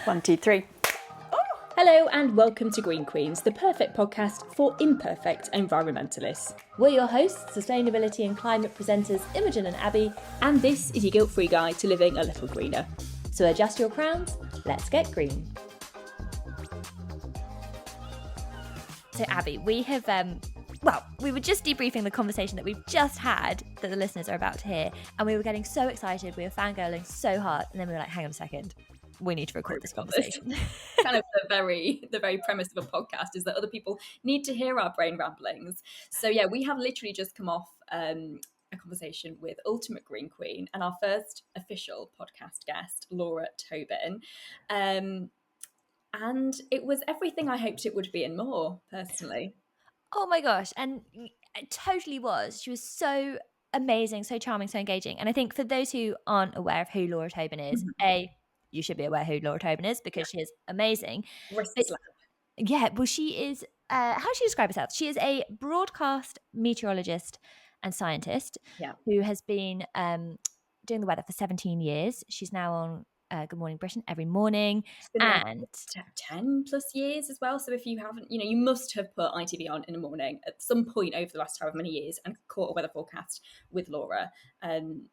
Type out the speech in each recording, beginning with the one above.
1, 2, 3. Hello and welcome to Green Queens, the perfect podcast for imperfect environmentalists. We're your hosts, sustainability and climate presenters Imogen and Abbie, and this is your guilt-free guide to living a little greener. So adjust your crowns, let's get green. So Abbie, we have, we were just debriefing the conversation that we've just had that the listeners are about to hear, and we were getting so excited, we were fangirling so hard, and then we were like, hang on a second, we need to record this conversation. Kind of the very premise of a podcast is that other people need to hear our brain ramblings. So yeah, we have literally just come off a conversation with Ultimate Green Queen and our first official podcast guest, Laura Tobin. And it was everything I hoped it would be and more, personally. Oh my gosh, and it totally was. She was so amazing, so charming, so engaging. And I think for those who aren't aware of who Laura Tobin is, you should be aware who Laura Tobin is because she is amazing. Yeah, well, she is, how does she describe herself? She is a broadcast meteorologist and scientist who has been doing the weather for 17 years. She's now on Good Morning Britain every morning. And 10 plus years as well. So if you haven't, you must have put ITV on in the morning at some point over the last however many years and caught a weather forecast with Laura. And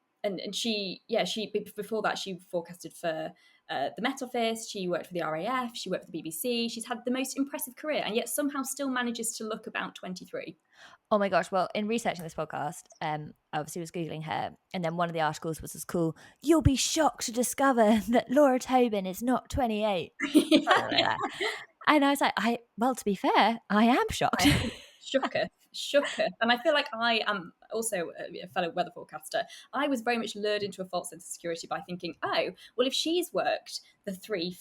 she before that, she forecasted for the Met Office, she worked for the RAF, she worked for the BBC. She's had the most impressive career and yet somehow still manages to look about 23. Oh my gosh, well, in researching this podcast, I obviously was Googling her, and then one of the articles was as cool, you'll be shocked to discover that Laura Tobin is not 28. Like and I was like, to be fair, I am shocked. Shooketh. And I feel like I am also a fellow weather forecaster. I was very much lured into a false sense of security by thinking, oh, well, if she's worked the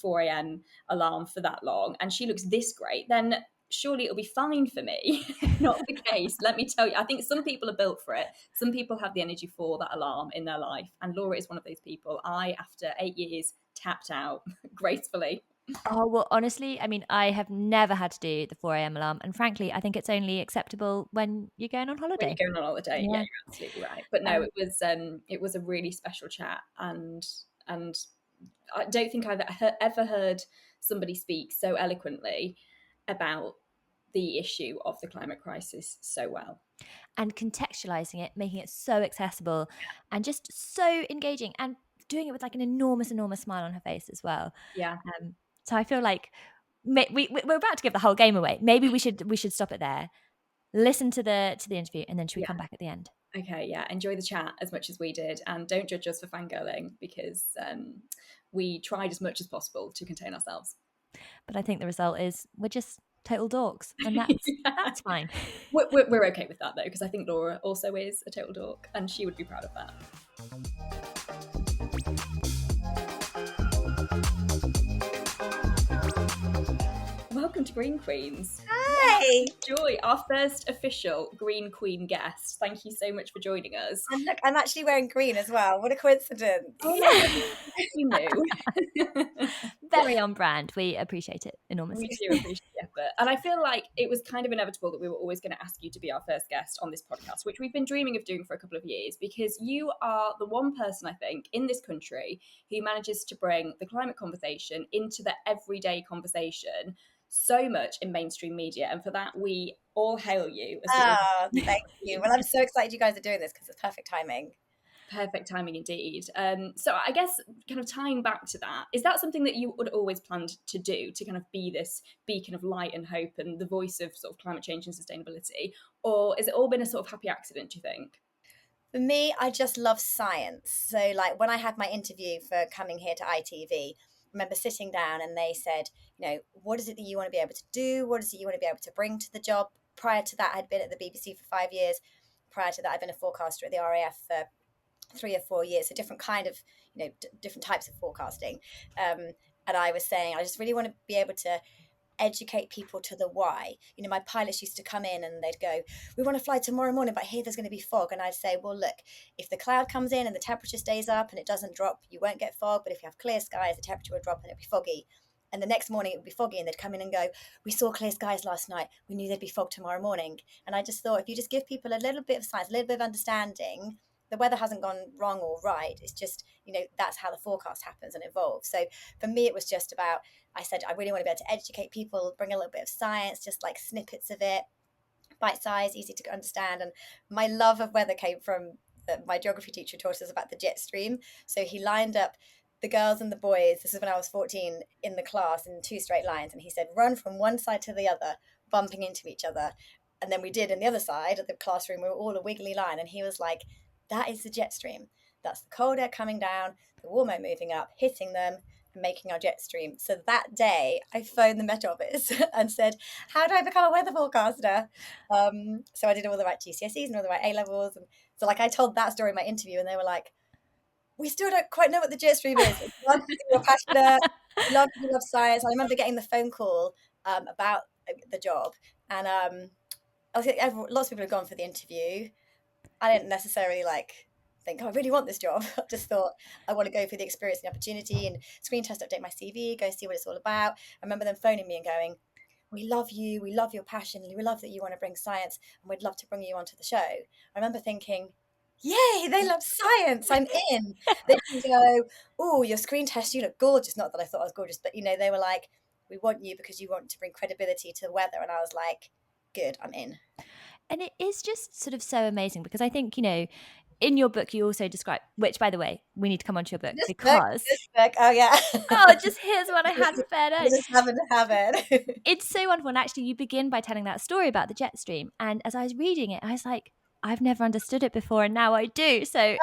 4 a.m. alarm for that long and she looks this great, then surely it'll be fine for me. Not the case. Let me tell you, I think some people are built for it. Some people have the energy for that alarm in their life. And Laura is one of those people. I, after 8 years, tapped out gracefully. Oh, well, honestly, I mean, I have never had to do the 4 a.m. alarm. And frankly, I think it's only acceptable when you're going on holiday. When you're going on holiday, yeah, you're absolutely right. But no, it was a really special chat. And I don't think I've ever heard somebody speak so eloquently about the issue of the climate crisis so well. And contextualizing it, making it so accessible and just so engaging and doing it with like an enormous smile on her face as well. Yeah. So I feel like we're about to give the whole game away. Maybe we should stop it there, listen to the interview, and then should we come back at the end? Okay, yeah. Enjoy the chat as much as we did, and don't judge us for fangirling because we tried as much as possible to contain ourselves. But I think the result is we're just total dorks, and that's fine. We're okay with that though, because I think Laura also is a total dork, and she would be proud of that. Welcome to Green Queens. Hi! Joy, our first official Green Queen guest. Thank you so much for joining us. And look, I'm actually wearing green as well. What a coincidence. Oh, yeah. You knew. Very on brand. We appreciate it enormously. We do appreciate the effort. And I feel like it was kind of inevitable that we were always going to ask you to be our first guest on this podcast, which we've been dreaming of doing for a couple of years, because you are the one person, I think, in this country who manages to bring the climate conversation into the everyday conversation so much in mainstream media, and for that we all hail you. Thank you. Well, I'm so excited you guys are doing this because it's perfect timing. Perfect timing indeed. So I guess kind of tying back to that, is that something that you would always planned to do, to kind of be this beacon of light and hope and the voice of sort of climate change and sustainability, or has it all been a sort of happy accident, do you think? For me, I just love science. So like when I had my interview for coming here to ITV, I remember sitting down and they said, what is it that you want to be able to do? What is it you want to be able to bring to the job? Prior to that, I'd been at the BBC for 5 years. Prior to that, I'd been a forecaster at the RAF for 3 or 4 years. So different kind of, different types of forecasting. And I was saying, I just really want to be able to educate people to the why. My pilots used to come in and they'd go, we want to fly tomorrow morning, but here there's going to be fog. And I'd say, well, look, if the cloud comes in and the temperature stays up and it doesn't drop, you won't get fog. But if you have clear skies, the temperature will drop and it'll be foggy. And the next morning it would be foggy, and they'd come in and go, we saw clear skies last night, we knew there'd be fog tomorrow morning. And I just thought, if you just give people a little bit of science, a little bit of understanding, the weather hasn't gone wrong or right. It's just, that's how the forecast happens and evolves. So for me, it was just about, I said, I really want to be able to educate people, bring a little bit of science, just like snippets of it, bite size, easy to understand. And my love of weather came from my geography teacher taught us about the jet stream. So he lined up the girls and the boys, this is when I was 14, in the class in 2 straight lines. And he said, run from one side to the other, bumping into each other. And then we did in the other side of the classroom, we were all a wiggly line. And he was like, that is the jet stream. That's the cold air coming down, the warm air moving up, hitting them, and making our jet stream. So that day, I phoned the Met Office and said, how do I become a weather forecaster? So I did all the right GCSEs and all the right A-levels. And so I told that story in my interview, and they were like, we still don't quite know what the jet stream is. You're passionate, you love science. I remember getting the phone call about the job, and I think lots of people have gone for the interview. I didn't necessarily think, oh, I really want this job. I just thought I want to go for the experience and the opportunity and screen test, update my CV, go see what it's all about. I remember them phoning me and going, we love you, we love your passion, we love that you want to bring science, and we'd love to bring you onto the show. I remember thinking, yay, they love science, I'm in. They didn't go, oh, your screen test, you look gorgeous. Not that I thought I was gorgeous, but they were like, we want you because you want to bring credibility to the weather. And I was like, good, I'm in. And it is just sort of so amazing because I think, in your book you also describe, which by the way, we need to come onto your book This book, oh yeah. Oh, just here's what I had prepared. I just happen to have it. It's so wonderful. And actually you begin by telling that story about the jet stream. And as I was reading it, I was like, I've never understood it before, and now I do. So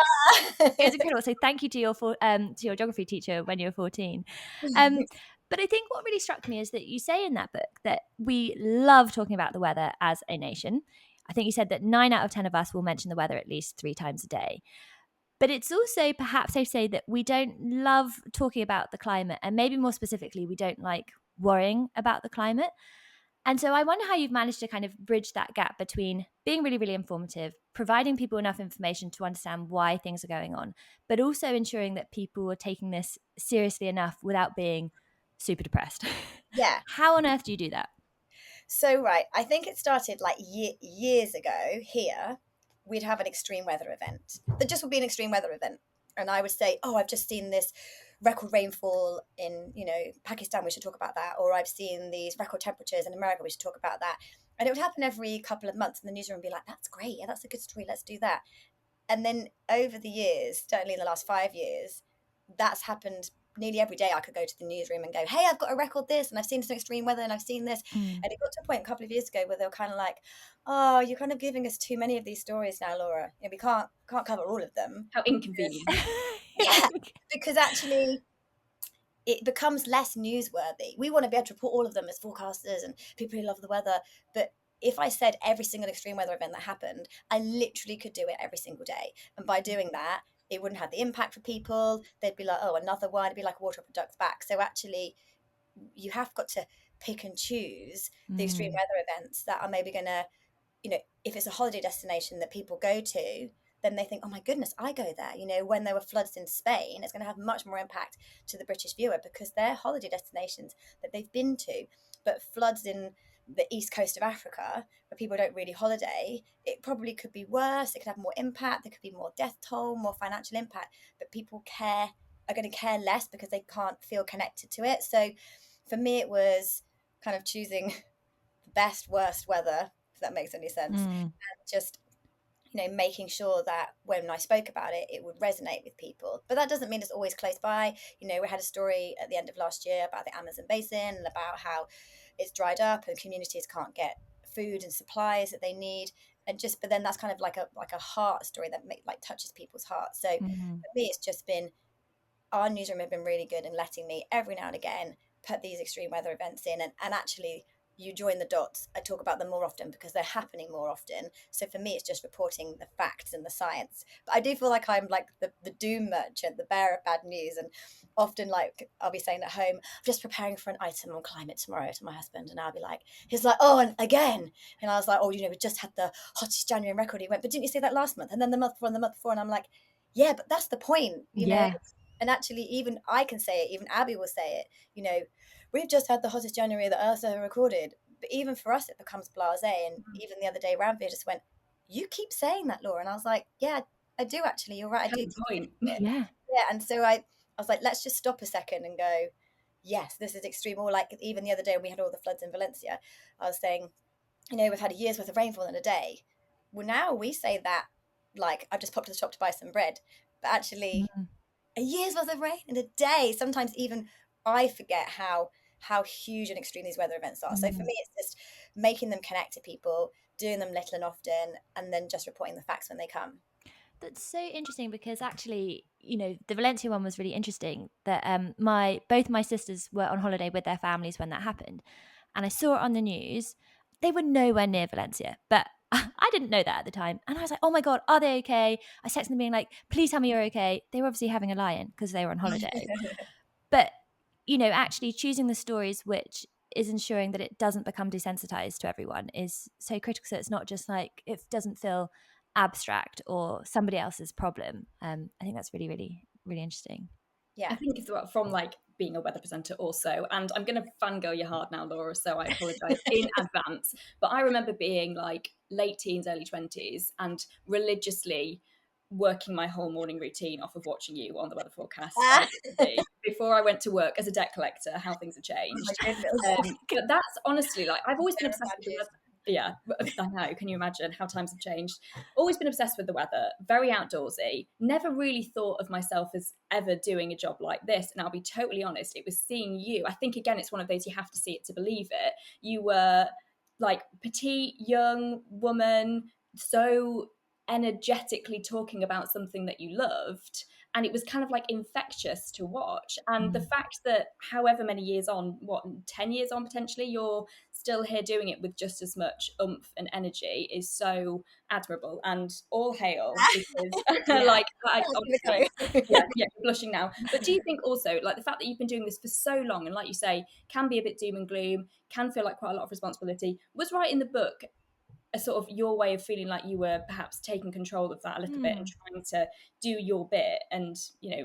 it's incredible. So thank you to your geography teacher when you were 14. But I think what really struck me is that you say in that book that we love talking about the weather as a nation. I think you said that 9 out of 10 of us will mention the weather at least 3 times a day. But it's also perhaps safe to say that we don't love talking about the climate, and maybe more specifically, we don't like worrying about the climate. And so I wonder how you've managed to kind of bridge that gap between being really, really informative, providing people enough information to understand why things are going on, but also ensuring that people are taking this seriously enough without being super depressed. Yeah. How on earth do you do that? So, right, I think it started years ago here. We'd have an extreme weather event. There just would be an extreme weather event. And I would say, oh, I've just seen this record rainfall in, Pakistan, we should talk about that. Or I've seen these record temperatures in America, we should talk about that. And it would happen every couple of months, and the newsroom would be like, that's great. Yeah, that's a good story. Let's do that. And then over the years, certainly in the last 5 years, that's happened nearly every day. I could go to the newsroom and go, hey, I've got a record this, and I've seen some extreme weather, and I've seen this. And it got to a point a couple of years ago where they were kind of like, oh, you're kind of giving us too many of these stories now, Laura. We can't cover all of them. How inconvenient. Yeah, because actually it becomes less newsworthy. We want to be able to report all of them as forecasters and people who love the weather. But if I said every single extreme weather event that happened, I literally could do it every single day. And by doing that, it wouldn't have the impact for people. They'd be like, oh, another one. It'd be like water off a duck's back. So actually, you have got to pick and choose the extreme weather events that are maybe going to, if it's a holiday destination that people go to, then they think, oh my goodness, I go there. When there were floods in Spain, it's going to have much more impact to the British viewer because they're holiday destinations that they've been to. But floods in the east coast of Africa, where people don't really holiday, it probably could be worse. It could have more impact. There could be more death toll, more financial impact. But people are going to care less because they can't feel connected to it. So for me, it was kind of choosing the best, worst weather, if that makes any sense, and just making sure that when I spoke about it, it would resonate with people. But that doesn't mean it's always close by. We had a story at the end of last year about the Amazon basin and about how it's dried up and communities can't get food and supplies that they need. But then that's kind of like a heart story that touches people's hearts. So for me, it's just been, our newsroom have been really good in letting me every now and again put these extreme weather events in, and actually you join the dots. I talk about them more often because they're happening more often. So for me, it's just reporting the facts and the science. But I do feel like I'm like the doom merchant, the bearer of bad news. And often I'll be saying at home, I'm just preparing for an item on climate tomorrow to my husband. And I'll be like, he's like, oh, and again. And I was like, oh, we just had the hottest January record. He went, but didn't you say that last month? And then the month before and the month before. And I'm like, yeah, but that's the point, you know? And actually, even I can say it, even Abbie will say it, we've just had the hottest January that Earth's ever recorded. But even for us, it becomes blasé. And even the other day, Ramveer just went, you keep saying that, Laura. And I was like, yeah, I do actually. You're right. I do. Good point. Yeah. Yeah, and so I was like, let's just stop a second and go, yes, this is extreme. Or like even the other day when we had all the floods in Valencia, I was saying, we've had a year's worth of rainfall in a day. Well, now we say that like I've just popped to the shop to buy some bread, but actually a year's worth of rain in a day. Sometimes even I forget how huge and extreme these weather events are. So for me, it's just making them connect to people, doing them little and often, and then just reporting the facts when they come. That's so interesting because actually, the Valencia one was really interesting. That both my sisters were on holiday with their families when that happened, and I saw it on the news. They were nowhere near Valencia, but I didn't know that at the time, and I was like, "Oh my god, are they okay?" I texted them being like, "Please tell me you're okay." They were obviously having a lie-in because they were on holiday, but actually choosing the stories which is ensuring that it doesn't become desensitized to everyone is so critical. So it's not just like it doesn't feel abstract or somebody else's problem. I think that's really, really, really interesting. Yeah. I think it's from like being a weather presenter also, and I'm going to fangirl your heart now, Laura, so I apologise in advance. But I remember being like late teens, early 20s, and religiously working my whole morning routine off of watching you on the weather forecast on TV before I went to work as a debt collector. How things have changed. Oh my goodness. But that's honestly like I've always been obsessed with the weather. Yeah, I know. Can you imagine how times have changed? Always been obsessed with the weather, very outdoorsy. Never really thought of myself as ever doing a job like this. And I'll be totally honest, it was seeing you. I think, again, it's one of those you have to see it to believe it. You were like petite, young woman, so energetically talking about something that you loved. And it was kind of like infectious to watch. And the fact that however many years on, 10 years on potentially, you're still here doing it with just as much oomph and energy is so admirable, and all hail because like honestly, yeah, you're blushing now. But do you think also like the fact that you've been doing this for so long, and like you say, can be a bit doom and gloom, can feel like quite a lot of responsibility, was writing the book a sort of your way of feeling like you were perhaps taking control of that a little bit and trying to do your bit and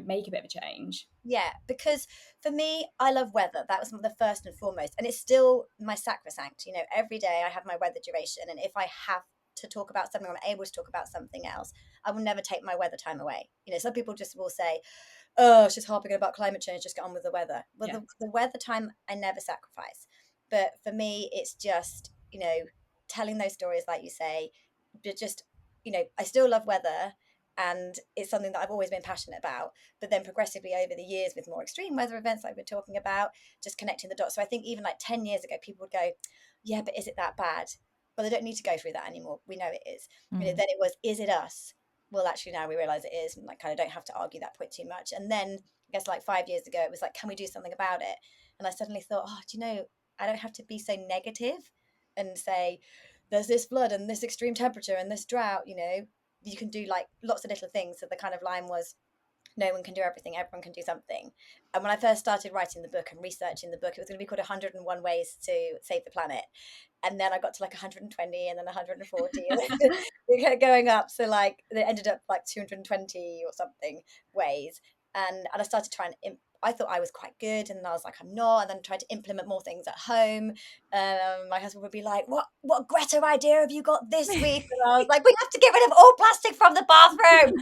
make a bit of a change? Yeah, because for me, I love weather. That was the first and foremost, and it's still my sacrosanct. Every day I have my weather duration, and if I have to talk about something, I'm able to talk about something else, I will never take my weather time away. Some people just will say, "Oh, she's harping about climate change. Just get on with the weather." Well, Yeah. the weather time I never sacrifice, but for me, it's just telling those stories, like you say, but just I still love weather. And it's something that I've always been passionate about. But then progressively over the years with more extreme weather events like we're talking about, just connecting the dots. So I think even like 10 years ago, people would go, yeah, but is it that bad? Well, they don't need to go through that anymore. We know it is. Then it was, is it us? Well, actually, now we realise it is. And like kind of don't have to argue that point too much. And then I guess like 5 years ago, it was like, can we do something about it? And I suddenly thought, do you know, I don't have to be so negative and say, there's this flood and this extreme temperature and this drought, you can do like lots of little things. So the kind of line was, no one can do everything, everyone can do something. And when I first started writing the book and researching the book, it was going to be called 101 Ways to Save the Planet. And then I got to like 120 and then 140 and going up. So like they ended up like 220 or something ways. And I started trying to I thought I was quite good, and then I was like, I'm not. And then tried to implement more things at home. My husband would be like, "What Greta idea have you got this week?" And I was like, "We have to get rid of all plastic from the bathroom."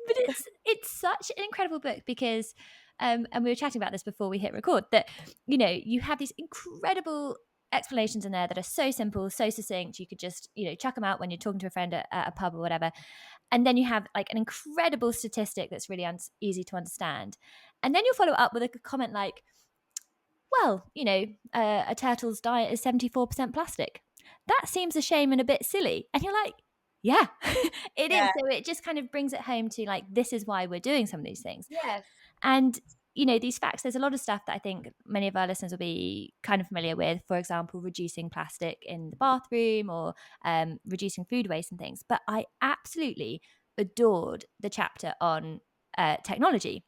But it's such an incredible book because, and we were chatting about this before we hit record, that you have these incredible explanations in there that are so simple, so succinct. You could just chuck them out when you're talking to a friend at a pub or whatever. And then you have like an incredible statistic that's really easy to understand. And then you'll follow up with a comment like, well, a turtle's diet is 74% plastic. That seems a shame and a bit silly. And you're like, yeah, it is. So it just kind of brings it home to like, this is why we're doing some of these things. Yes. And these facts, there's a lot of stuff that I think many of our listeners will be kind of familiar with. For example, reducing plastic in the bathroom or reducing food waste and things. But I absolutely adored the chapter on technology.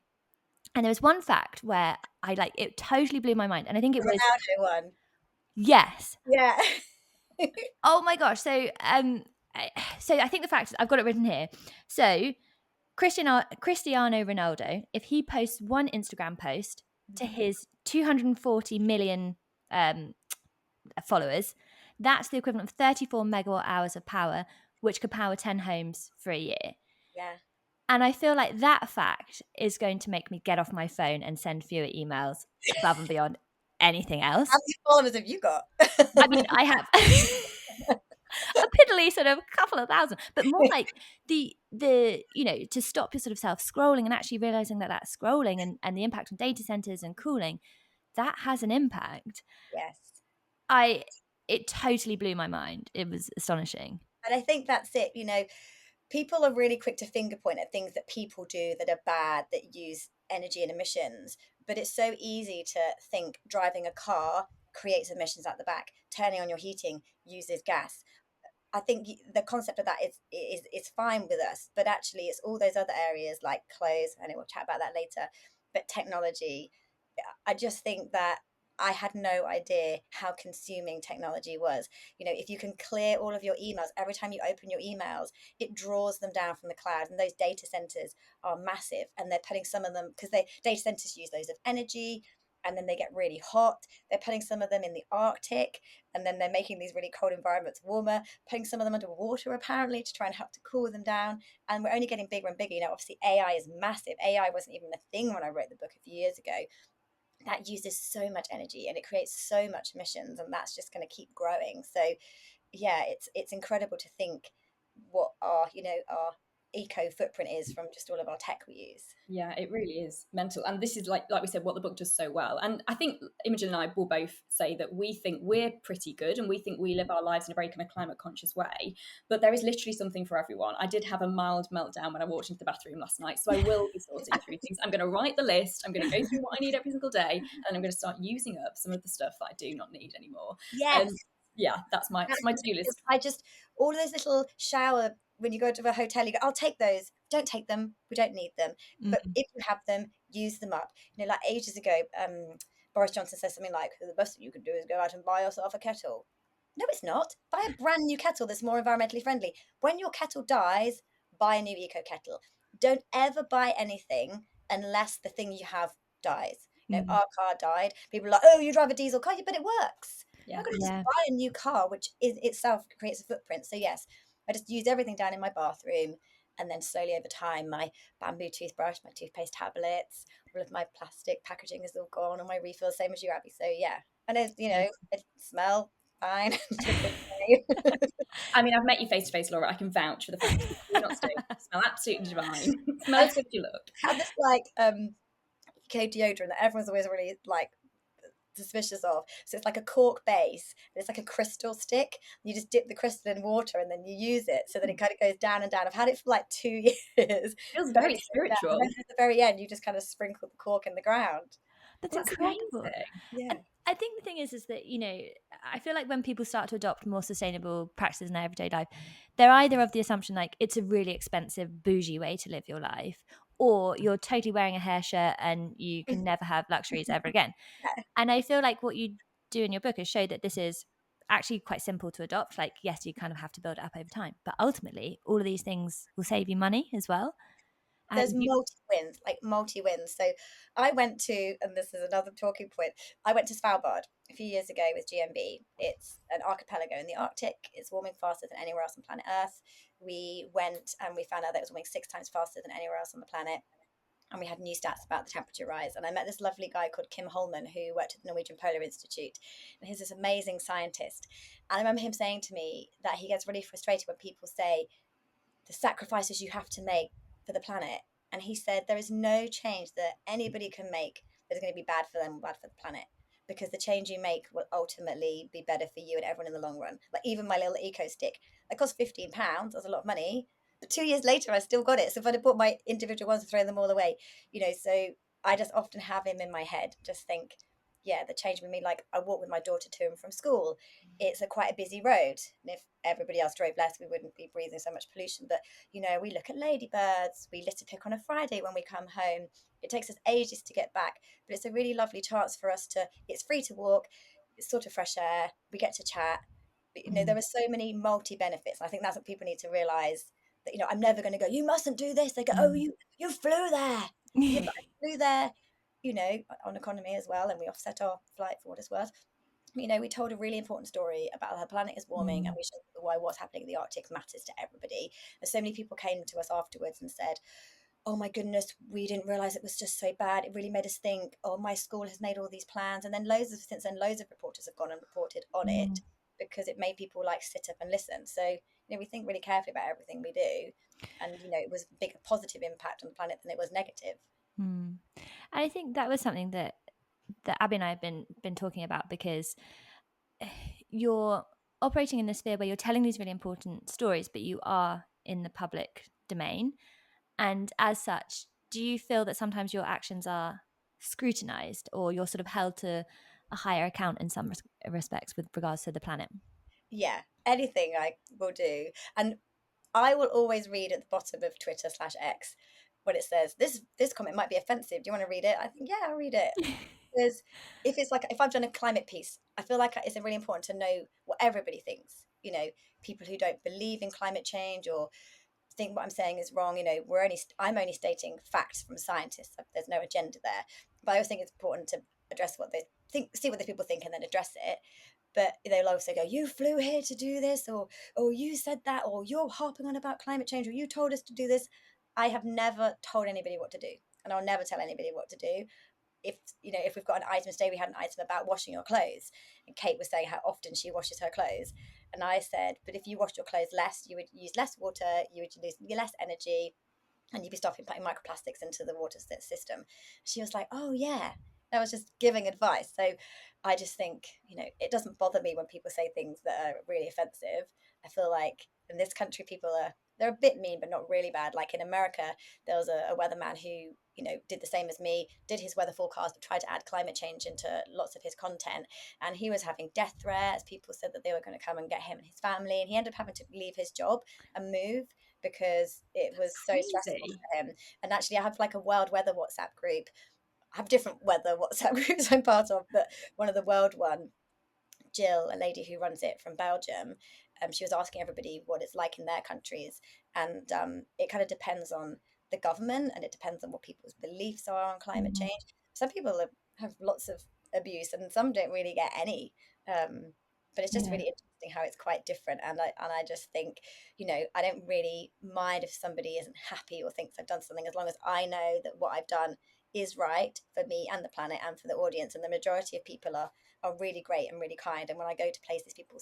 And there was one fact where it totally blew my mind. And I think it was Ronaldo one. Yes. Yeah. Oh my gosh. So I think the fact, I've got it written here. So Cristiano Ronaldo, if he posts one Instagram post to his 240 million followers, that's the equivalent of 34 megawatt hours of power, which could power 10 homes for a year. Yeah. And I feel like that fact is going to make me get off my phone and send fewer emails above and beyond anything else. How many followers have you got? I mean, I have a piddly sort of couple of thousand, but more like the to stop your sort of self-scrolling and actually realizing that that's scrolling and the impact on data centers and cooling, that has an impact. Yes. It totally blew my mind. It was astonishing. And I think that's it. People are really quick to finger point at things that people do that are bad, that use energy and emissions. But it's so easy to think driving a car creates emissions at the back, turning on your heating uses gas. I think the concept of that is fine with us, but actually it's all those other areas like clothes. I know we'll chat about that later, but technology. I just think that I had no idea how consuming technology was. If you can clear all of your emails, every time you open your emails, it draws them down from the cloud. And those data centers are massive. And they're putting some of them, because data centers use loads of energy, and then they get really hot. They're putting some of them in the Arctic, and then they're making these really cold environments warmer, putting some of them under water, apparently, to try and help to cool them down. And we're only getting bigger and bigger. Obviously, AI is massive. AI wasn't even a thing when I wrote the book a few years ago. That uses so much energy and it creates so much emissions, and that's just going to keep growing. So yeah, it's incredible to think what our eco footprint is from just all of our tech we use. Yeah, it really is mental. And this is like we said, what the book does so well. And I think Imogen and I will both say that we think we're pretty good and we think we live our lives in a very kind of climate conscious way, but there is literally something for everyone. I did have a mild meltdown when I walked into the bathroom last night, so I will be sorting through things. I'm going to write the list, I'm going to go through what I need every single day, and I'm going to start using up some of the stuff that I do not need anymore. Yes. Yeah, that's my to-do list. All those little shower, when you go to a hotel, you go, I'll take those. Don't take them. We don't need them. But if you have them, use them up. Like ages ago, Boris Johnson says something like, the best thing you can do is go out and buy yourself a kettle. No, it's not. Buy a brand new kettle that's more environmentally friendly. When your kettle dies, buy a new eco kettle. Don't ever buy anything unless the thing you have dies. Our car died. People are like, oh, you drive a diesel car, but it works. Yeah. I'm going to just buy a new car, which itself creates a footprint. So yes, I just use everything down in my bathroom, and then slowly over time, my bamboo toothbrush, my toothpaste tablets, all of my plastic packaging is all gone, and my refills, same as you, Abby. So yeah, and it smell fine. I mean, I've met you face to face, Laura. I can vouch for the fact that you do not stink. Smell absolutely divine. Smell as good as you look. I have this eco deodorant that everyone's always really suspicious of. So it's like a cork base, and it's like a crystal stick. You just dip the crystal in water and then you use it, so that it kind of goes down and down. I've had it for like 2 years. It feels very spiritual. And then at the very end, you just kind of sprinkle the cork in the ground. That's incredible. Amazing. Yeah. I think the thing is that, I feel like when people start to adopt more sustainable practices in their everyday life, they're either of the assumption like it's a really expensive, bougie way to live your life, or you're totally wearing a hair shirt and you can never have luxuries ever again. And I feel like what you do in your book is show that this is actually quite simple to adopt. Like, yes, you kind of have to build it up over time, but ultimately all of these things will save you money as well. There's multi-wins. So I went to, and this is another talking point, I went to Svalbard a few years ago with GMB. It's an archipelago in the Arctic. It's warming faster than anywhere else on planet Earth. We went and we found out that it was warming 6 times faster than anywhere else on the planet. And we had new stats about the temperature rise. And I met this lovely guy called Kim Holman, who worked at the Norwegian Polar Institute. And he's this amazing scientist. And I remember him saying to me that he gets really frustrated when people say the sacrifices you have to make for the planet. And he said there is no change that anybody can make that is going to be bad for them or bad for the planet, because the change you make will ultimately be better for you and everyone in the long run. Like even my little eco stick, that cost £15. That's a lot of money, but 2 years later I still got it. So if I'd have bought my individual ones and thrown them all away, so I just often have him in my head, just think, yeah, the change with me. Like I walk with my daughter to and from school. It's quite a busy road, and if everybody else drove less, we wouldn't be breathing so much pollution. But we look at ladybirds, we litter pick on a Friday when we come home. It takes us ages to get back, but it's a really lovely chance for us to, it's free to walk, it's sort of fresh air, we get to chat. But, there are so many multi benefits. I think that's what people need to realize, that I'm never going to go, you mustn't do this. They go, oh, you flew there. Yeah, but I flew there on economy as well, and we offset our flight for what it's worth. we told a really important story about how the planet is warming, and we showed why what's happening in the Arctic matters to everybody. And so many people came to us afterwards and said, oh my goodness, we didn't realize it was just so bad. It really made us think, oh, my school has made all these plans. And then since then, loads of reporters have gone and reported on it, because it made people like sit up and listen. So, we think really carefully about everything we do. And, it was a bigger positive impact on the planet than it was negative. And I think that was something that Abbie and I have been talking about, because you're operating in the sphere where you're telling these really important stories, but you are in the public domain. And as such, do you feel that sometimes your actions are scrutinized, or you're sort of held to a higher account in some respects with regards to the planet? Yeah, anything I will do. And I will always read at the bottom of Twitter/X when it says, this comment might be offensive. Do you want to read it? I think, yeah, I'll read it. Because if I've done a climate piece, I feel like it's really important to know what everybody thinks. People who don't believe in climate change or think what I'm saying is wrong. I'm only stating facts from scientists. There's no agenda there. But I always think it's important to address what they think, see what the people think, and then address it. But they'll also go, you flew here to do this, or you said that, or you're harping on about climate change, or you told us to do this. I have never told anybody what to do, and I'll never tell anybody what to do. If we've got an item today, we had an item about washing your clothes, and Kate was saying how often she washes her clothes, and I said, but if you washed your clothes less, you would use less water, you would use less energy, and you'd be stopping putting microplastics into the water system. She was like, oh yeah, I was just giving advice. So I just think, it doesn't bother me when people say things that are really offensive. I feel like in this country, they're a bit mean, but not really bad. Like in America, there was a weatherman who, did the same as me, did his weather forecast, but tried to add climate change into lots of his content. And he was having death threats. People said that they were going to come and get him and his family. And he ended up having to leave his job and move because it was so stressful for him. And actually, I have like a world weather WhatsApp group. I have different weather WhatsApp groups I'm part of, but one of the world one, Jill, a lady who runs it from Belgium, she was asking everybody what it's like in their countries. And it kind of depends on the government, and it depends on what people's beliefs are on climate change. Some people have lots of abuse, and some don't really get any. But it's just really interesting how it's quite different. And I just think, I don't really mind if somebody isn't happy or thinks I've done something, as long as I know that what I've done is right for me and the planet and for the audience. And the majority of people are really great and really kind. And when I go to places, people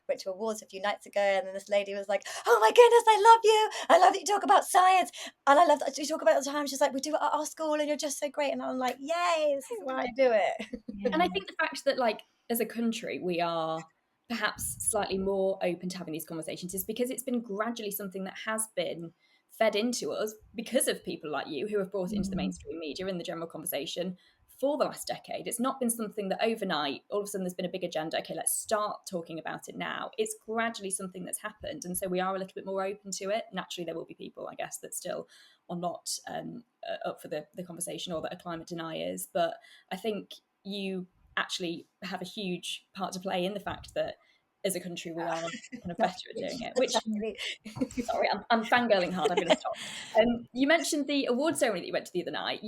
went to awards a few nights ago, and then this lady was like, oh my goodness, I love you. I love that you talk about science, and I love that you talk about it all the time. She's like, we do it at our school and you're just so great. And I'm like, yay, this is why I do it. And I think the fact that as a country we are perhaps slightly more open to having these conversations is because it's been gradually something that has been fed into us because of people like you who have brought it into the mainstream media in the general conversation for the last decade. It's not been something that overnight, all of a sudden there's been a big agenda, okay, let's start talking about it now. It's gradually something that's happened. And so we are a little bit more open to it. Naturally, there will be people, I guess, that still are not up for the conversation, or that are climate deniers. But I think you actually have a huge part to play in the fact that as a country we are kind of better at doing it, which sorry, I'm fangirling hard, I'm going to stop. You mentioned the award ceremony that you went to the other night.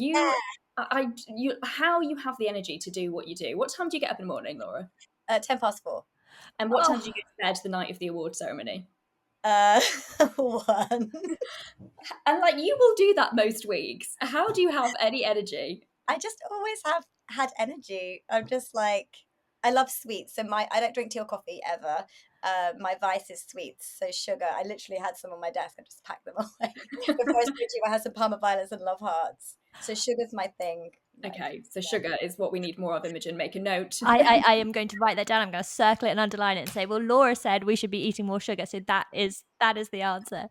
How you have the energy to do what you do. What time do you get up in the morning, Laura? 4:10. And what time did you go to bed the night of the award ceremony? 1. And you will do that most weeks. How do you have any energy? I just always have had energy. I'm just like, I love sweets. So I don't drink tea or coffee ever. My vice is sweets. So sugar. I literally had some on my desk. I just packed them away. Before I spoke to you, I had some Parma violets and love hearts. So sugar's my thing. Okay, so sugar is what we need more of, Imogen. Make a note. I am going to write that down. I'm going to circle it and underline it and say, well, Laura said we should be eating more sugar. So that is the answer.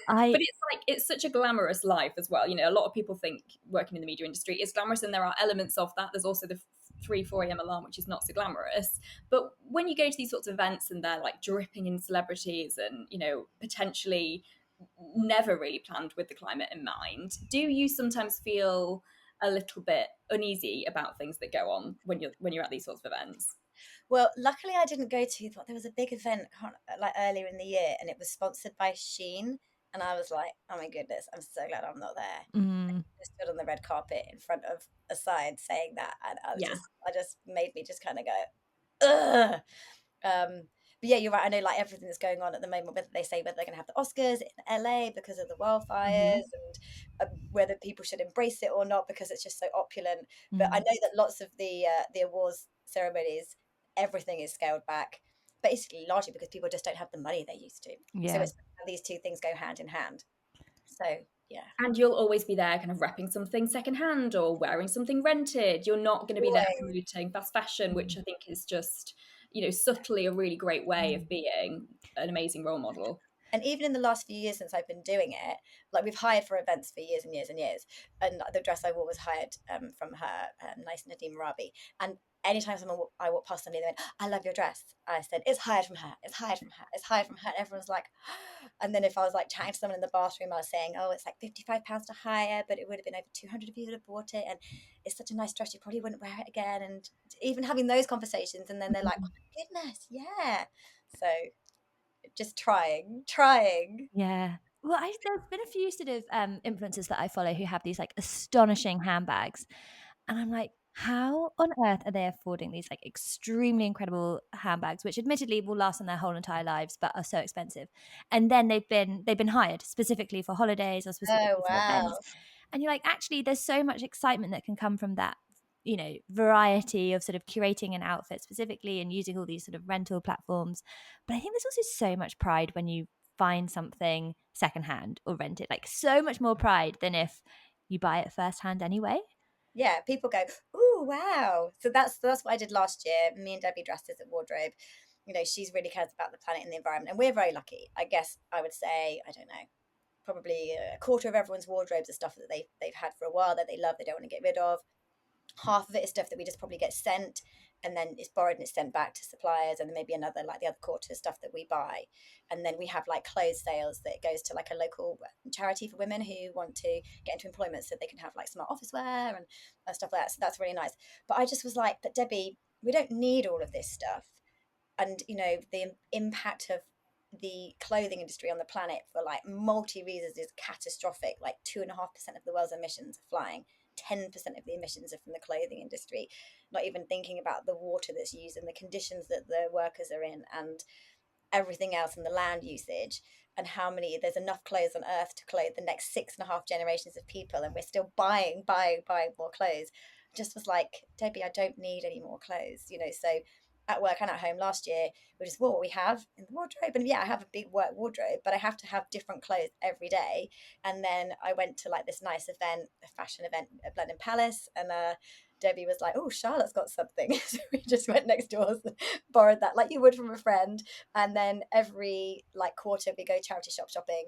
But it's such a glamorous life as well. A lot of people think working in the media industry is glamorous, and there are elements of that. There's also the 3-4 a.m. alarm, which is not so glamorous. But when you go to these sorts of events and they're dripping in celebrities and, potentially never really planned with the climate in mind, do you sometimes feel a little bit uneasy about things that go on when you're at these sorts of events? Well, luckily I didn't go to, there was a big event earlier in the year, and it was sponsored by Shein, and I was like, oh my goodness, I'm so glad I'm not there. I just stood on the red carpet in front of a sign saying that, and I just made me just kind of go, ugh. But yeah, you're right. I know like everything that's going on at the moment, whether they say whether they're going to have the Oscars in LA because of the wildfires, and whether people should embrace it or not because it's just so opulent. But I know that lots of the awards ceremonies, everything is scaled back, basically largely because people just don't have the money they used to. So it's these two things go hand in hand. So yeah. And you'll always be there kind of repping something secondhand or wearing something rented. You're not going to be there promoting fast fashion, which I think is just, subtly a really great way of being an amazing role model. And even in the last few years since I've been doing it, like we've hired for events for years and years and years. And the dress I wore was hired from her, nice Nadim Rabi. And anytime I walk past somebody, they went, "I love your dress." I said, "It's hired from her. It's hired from her. It's hired from her." And everyone's like, and then if I was like chatting to someone in the bathroom, I was saying, "Oh, it's like £55 to hire, but it would have been over 200 if you would have bought it. And it's such a nice dress, you probably wouldn't wear it again." And even having those conversations, and then they're like, "Oh my goodness, yeah." So just trying. Yeah. Well, there's been a few sort of influencers that I follow who have these like astonishing handbags. And I'm like, how on earth are they affording these like extremely incredible handbags, which admittedly will last them their whole entire lives, but are so expensive? And then they've been hired specifically for holidays or specifically Oh for wow. events. And you're like, actually, there's so much excitement that can come from that, variety of sort of curating an outfit specifically and using all these sort of rental platforms. But I think there's also so much pride when you find something secondhand or rent it, like so much more pride than if you buy it firsthand anyway. Yeah, people go, "Ooh, wow." So that's what I did last year. Me and Debbie dressed as a wardrobe. She's really cares about the planet and the environment, and we're very lucky. I guess I would say, I don't know, probably a quarter of everyone's wardrobes are stuff that they've had for a while that they love, they don't want to get rid of. Half of it is stuff that we just probably get sent, and then it's borrowed and it's sent back to suppliers, and then maybe another, like the other quarter, is stuff that we buy. And then we have like clothes sales that goes to like a local charity for women who want to get into employment so they can have like smart office wear and stuff like that. So that's really nice. But I just was like, but Debbie, we don't need all of this stuff. And the impact of the clothing industry on the planet for like multi reasons is catastrophic. Like 2.5% of the world's emissions are flying. 10% of the emissions are from the clothing industry, not even thinking about the water that's used and the conditions that the workers are in and everything else, and the land usage, and how many there's enough clothes on earth to clothe the next 6.5 generations of people, and we're still buying more clothes. Just was like, Debbie, I don't need any more clothes. So at work and at home last year, we just wore what we have in the wardrobe. And yeah, I have a big work wardrobe, but I have to have different clothes every day. And then I went to like this nice event, a fashion event at Blenheim Palace, and Debbie was like, "Oh, Charlotte's got something." So we just went next door, borrowed that like you would from a friend. And then every like quarter we go charity shopping,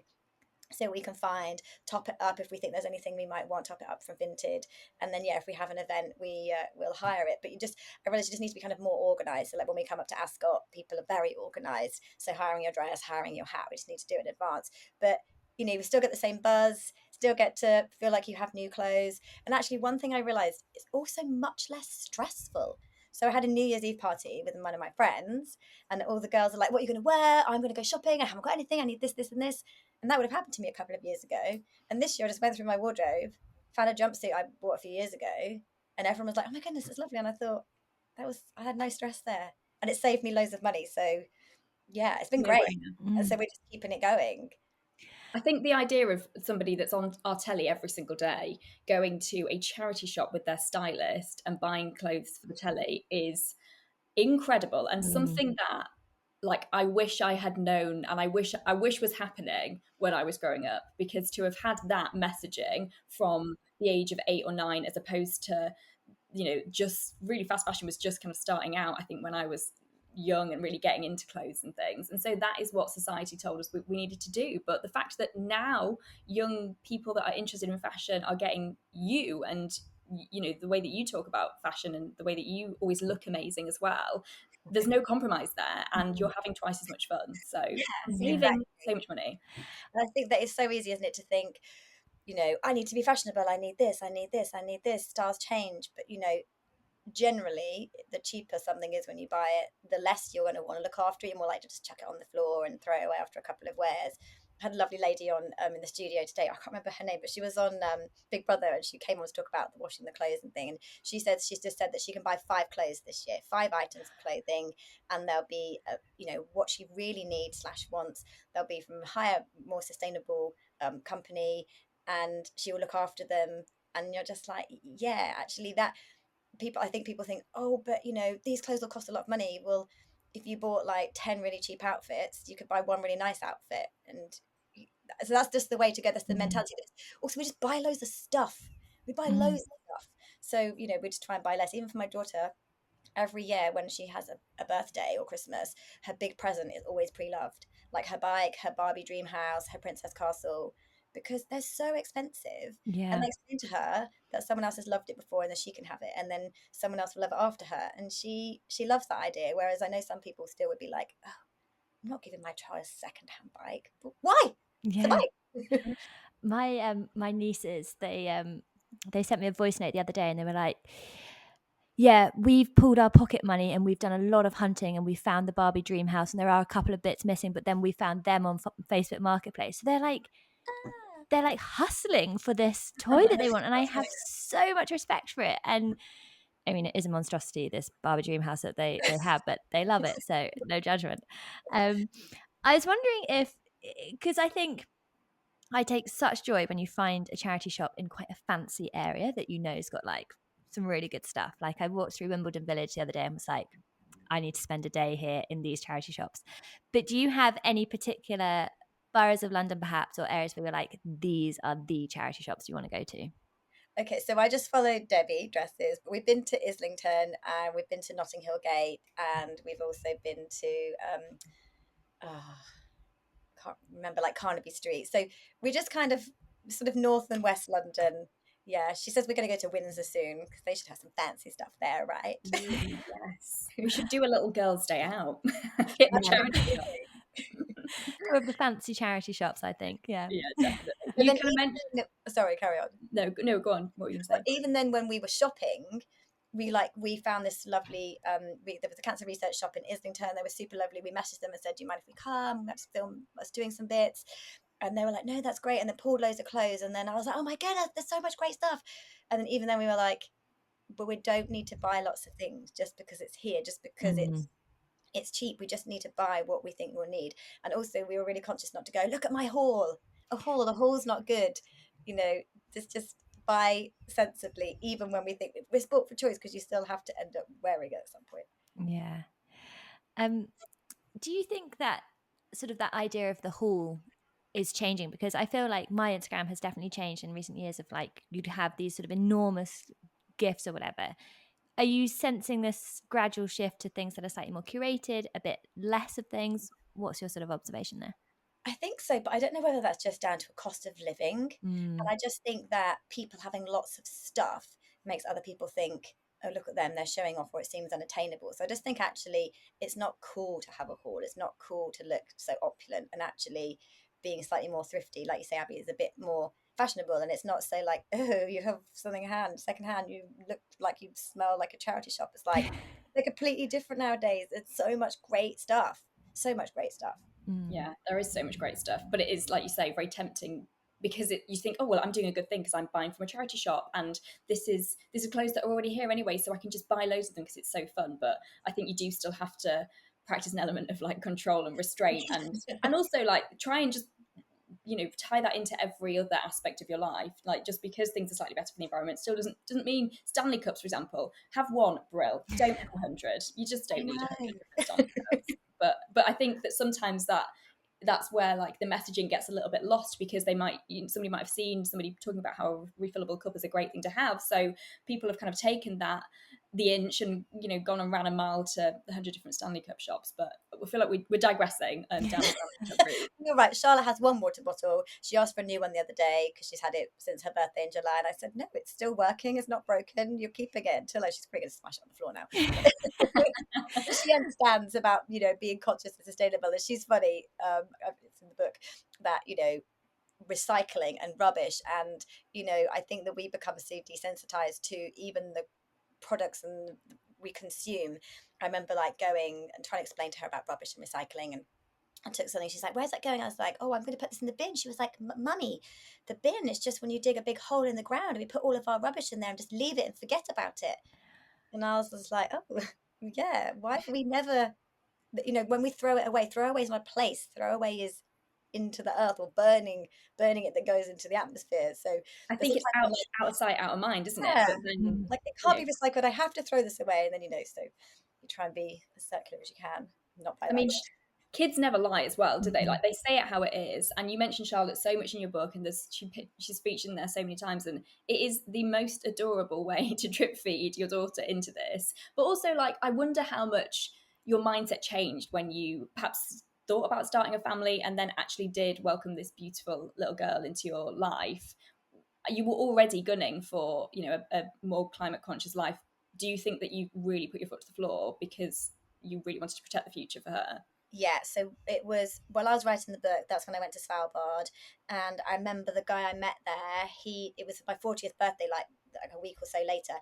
so we can find, top it up if we think there's anything we might want, top it up for Vinted. And then yeah, if we have an event, we'll hire it. But I realize you just need to be kind of more organized. So like when we come up to Ascot, people are very organized, so hiring your dress, hiring your hat, we just need to do it in advance. But we still get the same buzz, still get to feel like you have new clothes. And actually one thing I realized, it's also much less stressful. So I had a New Year's Eve party with one of my friends, and all the girls are like, "What are you going to wear? I'm going to go shopping. I haven't got anything. I need this, this, and this." And that would have happened to me a couple of years ago. And this year I just went through my wardrobe, found a jumpsuit I bought a few years ago, and everyone was like, "Oh my goodness, it's lovely." And I thought, I had no stress there. And it saved me loads of money. So yeah, it's been No great. brainer. And so we're just keeping it going. I think the idea of somebody that's on our telly every single day going to a charity shop with their stylist and buying clothes for the telly is incredible, and something that like I wish I had known, and I wish was happening when I was growing up, because to have had that messaging from the age of 8 or 9, as opposed to just really fast fashion was just kind of starting out, I think, when I was young and really getting into clothes and things. And so that is what society told us we needed to do. But the fact that now young people that are interested in fashion are getting you, and the way that you talk about fashion and the way that you always look amazing as well, there's no compromise there, and you're having twice as much fun, so saving Exactly. so much money. And I think that it's so easy, isn't it, to think, I need to be fashionable, I need this, I need this, I need this. Styles change, but generally the cheaper something is when you buy it, the less you're going to want to look after it. You're more likely to just chuck it on the floor and throw it away after a couple of wears. had a lovely lady on in the studio today. I can't remember her name, but she was on Big Brother, and she came on to talk about the washing the clothes and thing. And she's just said that she can buy 5 clothes this year, 5 items of clothing, and they'll be what she really needs / wants. They'll be from a higher, more sustainable company, and she will look after them. And you're just like, yeah, actually, that I think people think, oh, but these clothes will cost a lot of money. Well, if you bought like 10 really cheap outfits, you could buy one really nice outfit. And so that's just the way to go. That's the mentality. Also, we just buy loads of stuff. We buy loads of stuff. So, we just try and buy less. Even for my daughter, every year when she has a birthday or Christmas, her big present is always Preloved. Like her bike, her Barbie dream house, her princess castle, because they're so expensive. Yeah. And they explain to her that someone else has loved it before and then she can have it, and then someone else will love it after her. And she loves that idea. Whereas I know some people still would be like, oh, I'm not giving my child a second-hand bike. But why? It's a Yeah. bike. My nieces, they sent me a voice note the other day, and they were like, yeah, we've pulled our pocket money and we've done a lot of hunting, and we found the Barbie dream house, and there are a couple of bits missing, but then we found them on Facebook Marketplace. So they're like hustling for this toy that they want, and I have so much respect for it. And I mean, it is a monstrosity, this Barbie dream house that they have, but they love it, so no judgment. I was wondering if, because I think I take such joy when you find a charity shop in quite a fancy area that has got like some really good stuff. Like I walked through Wimbledon Village the other day and was like, I need to spend a day here in these charity shops. But do you have any particular boroughs of London perhaps, or areas where you're like, these are the charity shops you want to go to? Okay, so I just followed Debbie dresses, but we've been to Islington and we've been to Notting Hill Gate, and we've also been to can't remember, like Carnaby Street. So we just kind of sort of north and west London. Yeah, she says we're going to go to Windsor soon because they should have some fancy stuff there, right? Yes, we should do a little girls' day out. Hit the charity shop. Two of the fancy charity shops, I think. Yeah, definitely. But You then can imagine. sorry, carry on. No, go on. What were you going to say? Even then, when we were shopping, we found this lovely there was a cancer research shop in Islington. They were super lovely. We messaged them and said, do you mind if we come? We had to film us doing some bits. And they were like, no, that's great. And then pulled loads of clothes. And then I was like, oh my goodness, there's so much great stuff. And then even then we were like, but we don't need to buy lots of things just because it's here, just because it's cheap. We just need to buy what we think we'll need. And also we were really conscious not to go, look at my haul. The haul's not good. Just buy sensibly, even when we think we're sport for choice, because you still have to end up wearing it at some point. Yeah. Do you think that sort of that idea of the haul is changing? Because I feel like my Instagram has definitely changed in recent years, of like you'd have these sort of enormous gifts or whatever. Are you sensing this gradual shift to things that are slightly more curated, a bit less of things? What's your sort of observation there? I think so, but I don't know whether that's just down to a cost of living. And I just think that people having lots of stuff makes other people think, oh, look at them, they're showing off, or it seems unattainable. So I just think actually it's not cool to have a haul. It's not cool to look so opulent, and actually being slightly more thrifty, like you say, Abby, is a bit more fashionable. And it's not so like, oh, you have something second hand, you look like you smell like a charity shop. It's like they're completely different nowadays. It's so much great stuff. Yeah, there is so much great stuff, but it is, like you say, very tempting, because you think, oh well, I'm doing a good thing because I'm buying from a charity shop, and this is clothes that are already here anyway, so I can just buy loads of them because it's so fun. But I think you do still have to practice an element of like control and restraint, and also like try and just tie that into every other aspect of your life. Like, just because things are slightly better for the environment still doesn't mean Stanley Cups, for example. Have one, Brill. Don't have 100. You just don't need 100 Stanley Cups. But I think that sometimes that's where like the messaging gets a little bit lost, because somebody might have seen somebody talking about how a refillable cup is a great thing to have. So people have kind of taken the inch and gone and ran a mile to 100 different Stanley Cup shops. But we feel like we're digressing down the Stanley Cup route. You're right. Charlotte has one water bottle. She asked for a new one the other day because she's had it since her birthday in July, and I said, no, it's still working, it's not broken, you're keeping it until she's probably going to smash it on the floor now. She understands about being conscious and sustainable, and she's funny. It's in the book that recycling and rubbish, and I think that we become so desensitized to even the products and we consume. I remember like going and trying to explain to her about rubbish and recycling, and I took something. She's like, where's that going? I was like, oh, I'm going to put this in the bin. She was like, mummy, the bin is just when you dig a big hole in the ground and we put all of our rubbish in there and just leave it and forget about it. And I was just like, oh, yeah, why have we never, when we throw away is not a place. Throw away is into the earth, or burning it that goes into the atmosphere. So I there's think all it's types of out of sight, out of mind, isn't it? yeah, But then, like it you can't know, be recycled. I have to throw this away. And then, so you try and be as circular as you can, not by I like, mean, kids never lie as well, do they? Like, they say it how it is. And you mentioned Charlotte so much in your book, and she's featured in there so many times, and it is the most adorable way to drip feed your daughter into this. But also, like, I wonder how much your mindset changed when you perhaps thought about starting a family and then actually did welcome this beautiful little girl into your life. You were already gunning for, a more climate conscious life. Do you think that you really put your foot to the floor because you really wanted to protect the future for her? yeah, so it was while I was writing the book, that's when I went to Svalbard. And I remember the guy I met there, it was my 40th birthday, like a week or so later.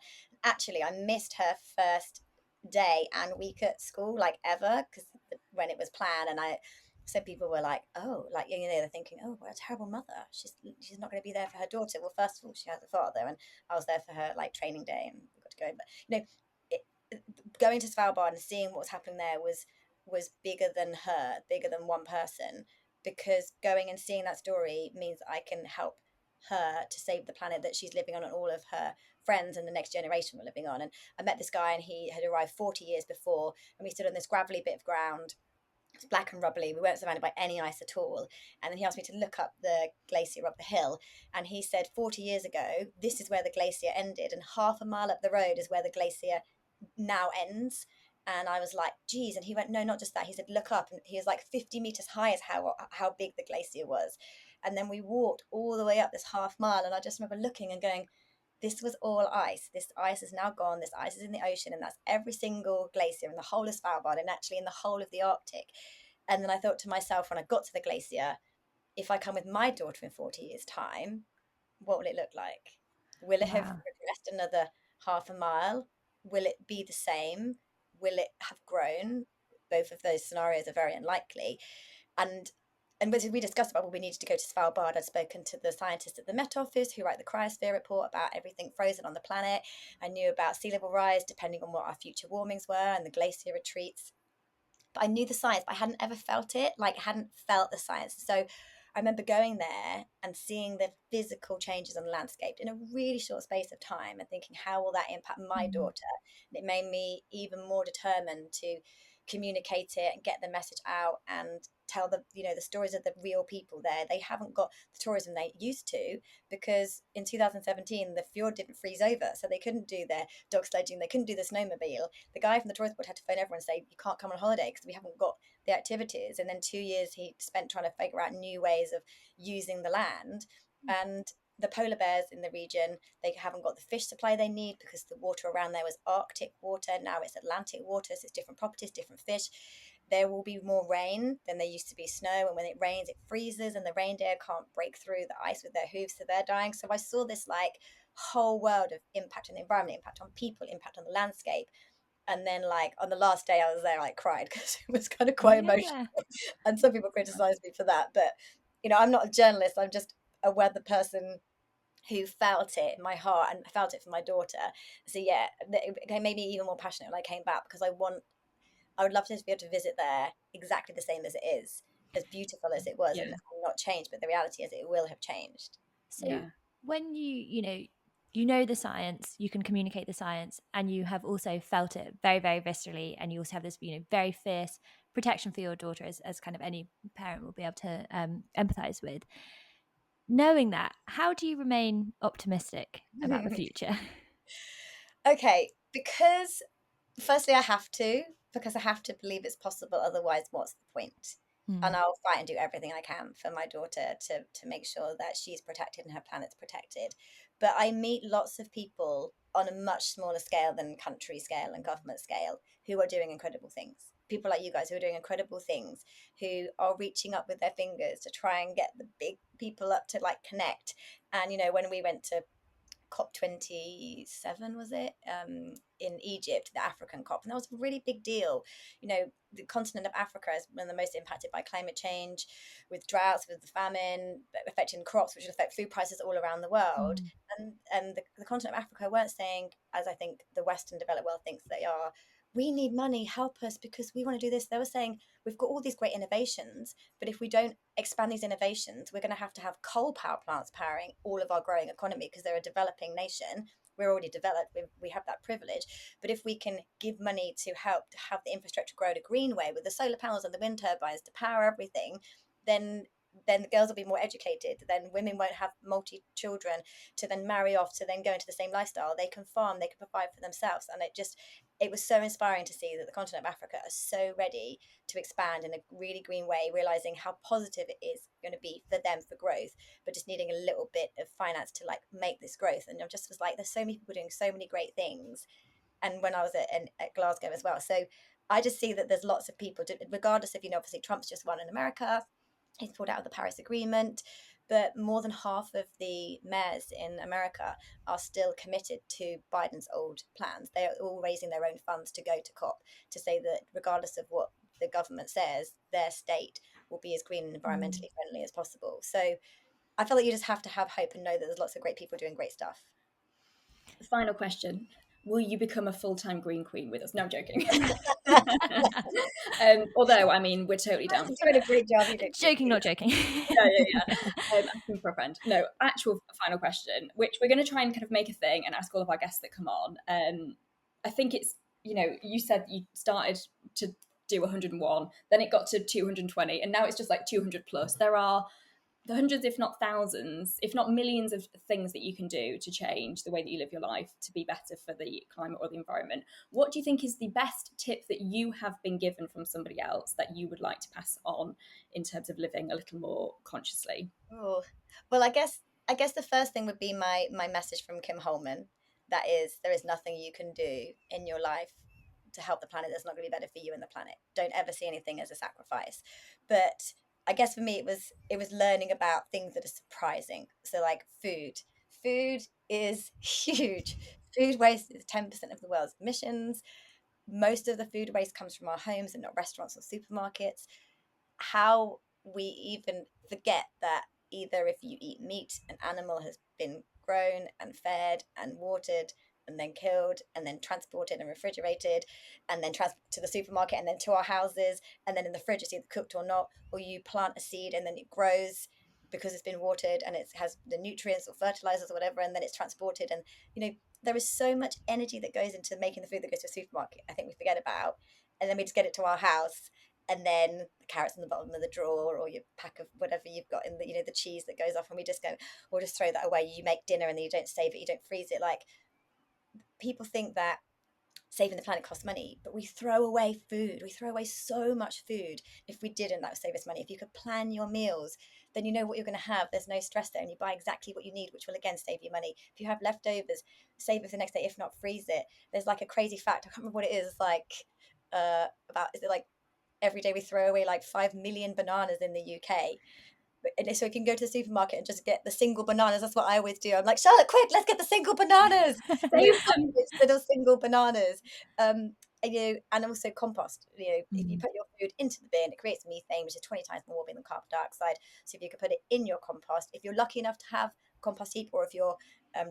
Actually, I missed her first day and week at school, like ever, because when it was planned. And people were like, oh, like, they're thinking, oh, what a terrible mother, she's not going to be there for her daughter. Well, first of all, she has a father, and I was there for her like training day, and we got to go. But going to Svalbard and seeing what was happening there was bigger than her, bigger than one person, because going and seeing that story means I can help her to save the planet that she's living on, and all of her friends and the next generation were living on. And I met this guy, and he had arrived 40 years before, and we stood on this gravelly bit of ground. It was black and rubbly. We weren't surrounded by any ice at all. And then he asked me to look up the glacier up the hill. And he said, 40 years ago, this is where the glacier ended. And half a mile up the road is where the glacier now ends. And I was like, geez. And he went, no, not just that. He said, look up. And he was like 50 meters high is how big the glacier was. And then we walked all the way up this half mile. And I just remember looking and going, this was all ice. This ice is now gone. This ice is in the ocean. And that's every single glacier in the whole of Svalbard, and actually in the whole of the Arctic. And then I thought to myself, when I got to the glacier, if I come with my daughter in 40 years' time, what will it look like? Will it have progressed another half a mile? Will it be the same? Will it have grown? Both of those scenarios are very unlikely. And we discussed about, well, we needed to go to Svalbard. I'd spoken to the scientists at the Met Office who write the cryosphere report about everything frozen on the planet. I knew about sea level rise, depending on what our future warmings were, and the glacier retreats. But I knew the science, but I hadn't ever felt it, like hadn't felt the science. So I remember going there and seeing the physical changes on the landscape in a really short space of time and thinking, how will that impact my daughter? And it made me even more determined to communicate it and get the message out and tell the stories of the real people there. They haven't got the tourism they used to, because in 2017 the fjord didn't freeze over, so they couldn't do their dog sledging, they couldn't do the snowmobile. The guy from the tourist board had to phone everyone and say, you can't come on holiday because we haven't got the activities. And then 2 years he spent trying to figure out new ways of using the land. And the polar bears in the region, they haven't got the fish supply they need because the water around there was Arctic water. Now it's Atlantic water, so it's different properties, different fish. There will be more rain than there used to be snow, and when it rains it freezes, and the reindeer can't break through the ice with their hooves, so they're dying. So I saw this like whole world of impact on the environment, impact on people, impact on the landscape. And then like on the last day I was there, I cried because it was kind of quite emotional. And some people criticized me for that, but I'm not a journalist, I'm just a weather person who felt it in my heart and felt it for my daughter. So yeah, it made me even more passionate when I came back, because I would love to be able to visit there exactly the same as it is, as beautiful as it was, and not change, but the reality is it will have changed. So when you know the science, you can communicate the science, and you have also felt it very, very viscerally, and you also have this very fierce protection for your daughter, as kind of any parent will be able to empathize with. Knowing that, how do you remain optimistic about the future? Okay, because firstly I have to, because I have to believe it's possible, otherwise what's the point? And I'll fight and do everything I can for my daughter to make sure that she's protected and her planet's protected. But I meet lots of people on a much smaller scale than country scale and government scale who are doing incredible things. People like you guys who are doing incredible things, who are reaching up with their fingers to try and get the big people up to like connect. And when we went to COP27, was it, in Egypt, the African COP, and that was a really big deal. You know, the continent of Africa is one of the most impacted by climate change, with droughts, with the famine affecting crops, which will affect food prices all around the world. And the continent of Africa weren't saying, as I think the Western developed world thinks they are, we need money, help us because we want to do this. They were saying, we've got all these great innovations, but if we don't expand these innovations, we're going to have coal power plants powering all of our growing economy because they're a developing nation. We're already developed, we have that privilege. But if we can give money to help to have the infrastructure grow the green way with the solar panels and the wind turbines to power everything, then the girls will be more educated. Then women won't have multi-children to then marry off to then go into the same lifestyle. They can farm, they can provide for themselves. And it was so inspiring to see that the continent of Africa are so ready to expand in a really green way, realizing how positive it is going to be for them for growth, but just needing a little bit of finance to like make this growth. And I just was like, there's so many people doing so many great things. And when I was at Glasgow as well. So I just see that there's lots of people, regardless of, obviously Trump's just won in America. He's pulled out of the Paris Agreement, but more than half of the mayors in America are still committed to Biden's old plans. They are all raising their own funds to go to COP to say that regardless of what the government says, their state will be as green and environmentally friendly as possible. So I feel like you just have to have hope and know that there's lots of great people doing great stuff. Final question. Will you become a full-time green queen with us? No, I'm joking. Although, I mean, we're totally down. You're doing a great job. Joking, not joking. Yeah. Asking for a friend. No, actual final question, which we're going to try and kind of make a thing and ask all of our guests that come on. I think it's, you said you started to do 101, then it got to 220, and now it's just like 200 plus. There are hundreds, if not thousands, if not millions of things that you can do to change the way that you live your life to be better for the climate or the environment. What do you think is the best tip that you have been given from somebody else that you would like to pass on in terms of living a little more consciously? Oh, well, I guess the first thing would be my message from Kim Holman. That is, there is nothing you can do in your life to help the planet that's not going to be better for you and the planet. Don't ever see anything as a sacrifice. But I guess for me, it was learning about things that are surprising. So like food is huge. Food waste is 10% of the world's emissions. Most of the food waste comes from our homes and not restaurants or supermarkets. How we even forget that either if you eat meat, an animal has been grown and fed and watered and then killed and then transported and refrigerated and then transported to the supermarket and then to our houses, and then in the fridge it's either cooked or not, or you plant a seed and then it grows because it's been watered and it has the nutrients or fertilizers or whatever, and then it's transported. And there is so much energy that goes into making the food that goes to a supermarket, I think we forget about. And then we just get it to our house, and then the carrots in the bottom of the drawer, or your pack of whatever you've got in the the cheese that goes off, and we just go, we'll just throw that away. You make dinner and then you don't save it, you don't freeze it. Like, people think that saving the planet costs money, but we throw away food. We throw away so much food. If we didn't, that would save us money. If you could plan your meals, then you know what you're going to have. There's no stress there, and you buy exactly what you need, which will again save you money. If you have leftovers, save it for the next day. If not, freeze it. There's like a crazy fact, I can't remember what it is. It's like is it like every day we throw away like 5 million bananas in the UK. And so you can go to the supermarket and just get the single bananas. That's what I always do. I'm like, Charlotte, quick, let's get the single bananas. Little single bananas. And also compost. If you put your food into the bin, it creates methane, which is 20 times more than carbon dioxide. So if you could put it in your compost, if you're lucky enough to have a compost heap, or if your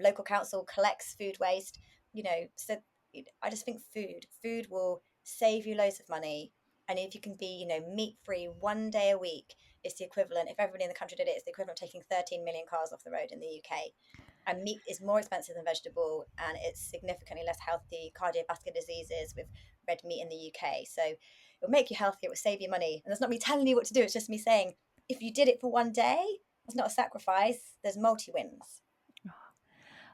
local council collects food waste, so I just think food will save you loads of money. And if you can be, meat-free 1 day a week, it's the equivalent, if everybody in the country did it, it's the equivalent of taking 13 million cars off the road in the UK. And meat is more expensive than vegetable, and it's significantly less healthy cardiovascular diseases with red meat in the UK. So it'll make you healthier, it will save you money. And that's not me telling you what to do, it's just me saying, if you did it for 1 day, it's not a sacrifice, there's multi-wins.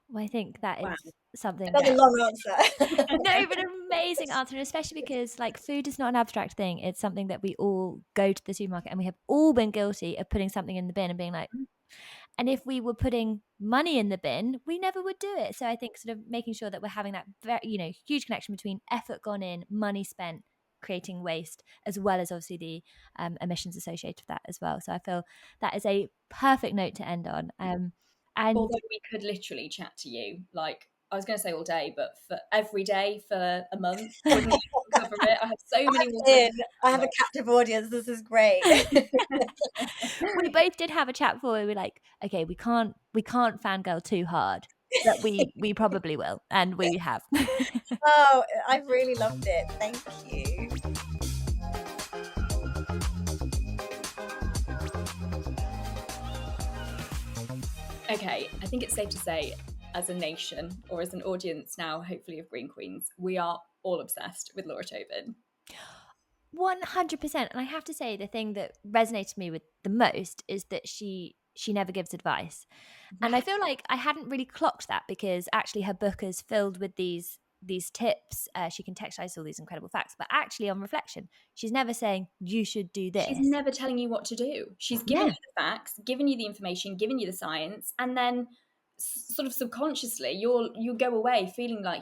Well, I think that is something. That's a long answer. No, but an amazing answer, and especially because like food is not an abstract thing. It's something that we all go to the supermarket, and we have all been guilty of putting something in the bin and being like, and if we were putting money in the bin, we never would do it. So I think sort of making sure that we're having that very, huge connection between effort gone in, money spent, creating waste, as well as obviously the emissions associated with that as well. So I feel that is a perfect note to end on. And although we could literally chat to you, like, I was going to say all day, but for every day for a month wouldn't cover it. I have so many more. I have a captive audience. This is great. we both did have a chat before. We were like, okay, we can't fangirl too hard, but we probably will, and we have. Oh, I've really loved it. Thank you. Okay, I think it's safe to say, as a nation or as an audience now, hopefully of Green Queens, we are all obsessed with Laura Tobin. 100%. And I have to say, the thing that resonated with me with the most is that she never gives advice. And I feel like I hadn't really clocked that, because actually her book is filled with these tips. She contextualize all these incredible facts, but actually on reflection, she's never saying you should do this. She's never telling you what to do. She's giving you the facts, giving you the information, giving you the science, and then sort of subconsciously you go away feeling like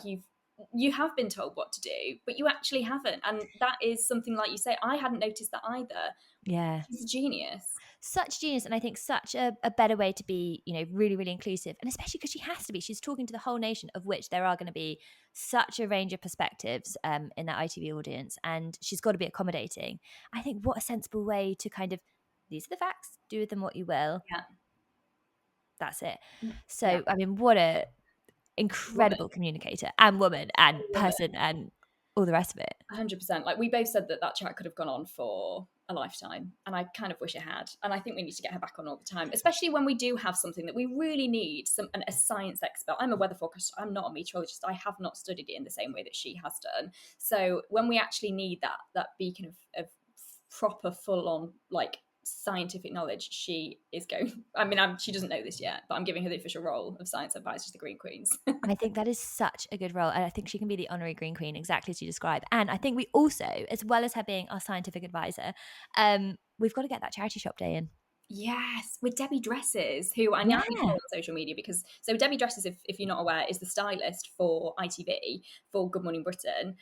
you have been told what to do, but you actually haven't. And that is something, like you say, I hadn't noticed that either. Yeah, she's a genius. Such genius. And I think such a better way to be, really, really inclusive. And especially because she has to be. She's talking to the whole nation, of which there are going to be such a range of perspectives in that ITV audience. And she's got to be accommodating. I think what a sensible way to kind of, these are the facts, do with them what you will. Yeah. That's it. So, yeah. I mean, what a incredible communicator and woman and person and all the rest of it. 100%. Like, we both said that chat could have gone on for a lifetime, and I kind of wish it had. And I think we need to get her back on all the time, especially when we do have something that we really need, a science expert. I'm a weather forecaster, I'm not a meteorologist. I have not studied it in the same way that she has done. So when we actually need that beacon of proper full-on, like, scientific knowledge, she is going. I mean, she doesn't know this yet, but I'm giving her the official role of science advisor to the Green Queens. I think that is such a good role, and I think she can be the honorary Green Queen, exactly as you describe. And I think we also, as well as her being our scientific advisor, we've got to get that charity shop day in. Yes, with Debbie Dresses, who I now follow on social media, because Debbie Dresses, if you're not aware, is the stylist for ITV for Good Morning Britain.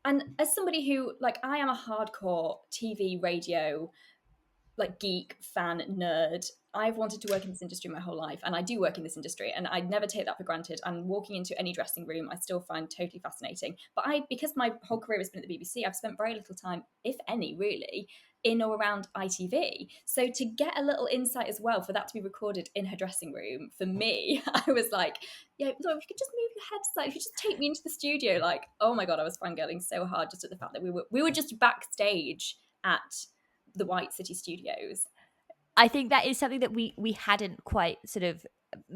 And as somebody who, like, I am a hardcore TV, radio, like, geek, fan, nerd. I've wanted to work in this industry my whole life, and I do work in this industry, and I never take that for granted. And walking into any dressing room, I still find totally fascinating. But because my whole career has been at the BBC, I've spent very little time, if any, really, in or around ITV. So to get a little insight as well, for that to be recorded in her dressing room, for me, I was like, yeah, look, if you could just move your head aside, if you just take me into the studio, like, oh my God, I was fangirling so hard just at the fact that we were just backstage at the White City Studios. I think that is something that we hadn't quite sort of,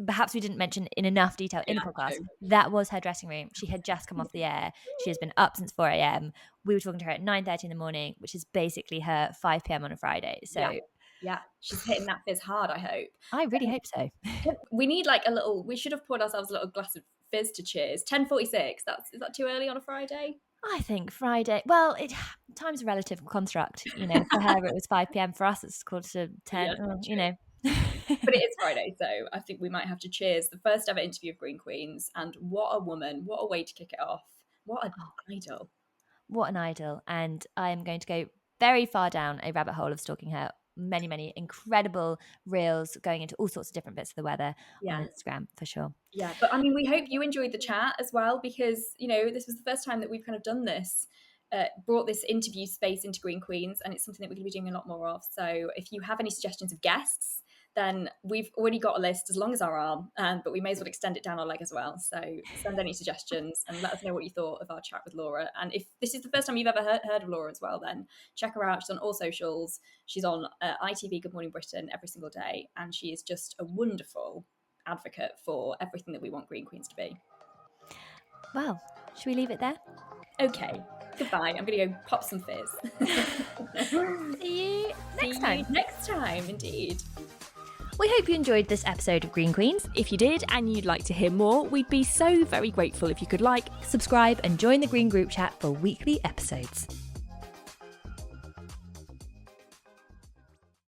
perhaps we didn't mention in enough detail in the podcast. That was her dressing room. She had just come off the air. She has been up since 4 a.m. We were talking to her at 9:30 in the morning, which is basically her 5 p.m. on a Friday. So yeah, she's hitting that fizz hard, I hope. I really hope so. We need like we should have poured ourselves a little glass of fizz to cheers. 10:46. Is that too early on a Friday? I think Friday. Well, time's a relative construct. For her it was 5 p.m. For us it's 9:45. Yeah, but it is Friday, so I think we might have to cheers the first ever interview of Green Queens. And what a woman! What a way to kick it off! What an idol! What an idol! And I am going to go very far down a rabbit hole of stalking her. Many, many incredible reels going into all sorts of different bits of the weather on Instagram, for sure. Yeah, but I mean, we hope you enjoyed the chat as well, because, this was the first time that we've kind of done this, brought this interview space into Green Queens, and it's something that we're going to be doing a lot more of. So if you have any suggestions of guests, then we've already got a list as long as our arm, but we may as well extend it down our leg as well. So send any suggestions and let us know what you thought of our chat with Laura. And if this is the first time you've ever heard of Laura as well, then check her out. She's on all socials. She's on ITV Good Morning Britain every single day, and she is just a wonderful advocate for everything that we want Green Queens to be. Well, should we leave it there? Okay. Goodbye. I'm going to go pop some fizz. See you next time. Next time, indeed. We hope you enjoyed this episode of Green Queens. If you did and you'd like to hear more, we'd be so very grateful if you could like, subscribe and join the Green group chat for weekly episodes.